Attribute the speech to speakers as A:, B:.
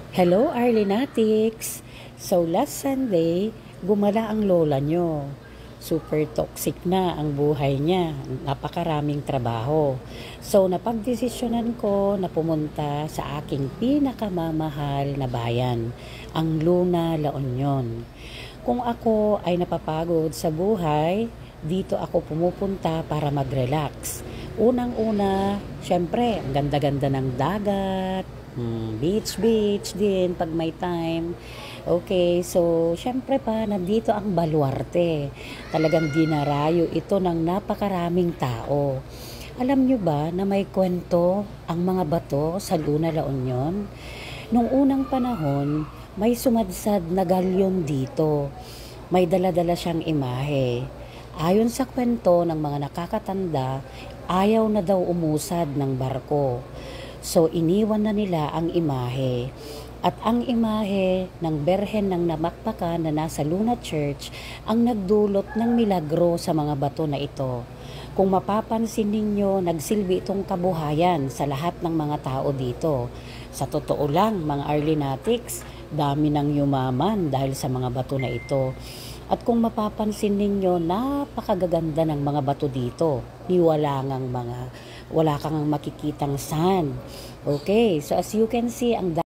A: Hello, Arlinatics! So, last Sunday, gumala ang lola nyo. Super toxic na ang buhay niya. Napakaraming trabaho. So, napagdesisyonan ko na pumunta sa aking pinakamamahal na bayan, ang Luna, La Union. Kung ako ay napapagod sa buhay, dito ako pumupunta para mag-relax. Unang-una, syempre, ang ganda-ganda ng dagat, beach din pag may time. Okay, so syempre pa, nandito ang baluarte. Talagang dinarayo ito ng napakaraming tao. Alam nyo ba na may kwento ang mga bato sa Luna La Union? Nung unang panahon, may sumadsad na galyon dito. May dala-dala siyang imahe. Ayon sa kwento ng mga nakakatanda, ayaw na daw umusad ng barko. So iniwan na nila ang imahe. At ang imahe ng Berhen ng Namakpakan na nasa Luna Church ang nagdulot ng milagro sa mga bato na ito. Kung mapapansin ninyo, nagsilbi itong kabuhayan sa lahat ng mga tao dito. Sa totoo lang, mga Arlinatics, dami nang yumaman dahil sa mga bato na ito. At kung mapapansin ninyo, napakagaganda ng mga bato dito. Wala kang makikitang sand. Okay, so as you can see, ang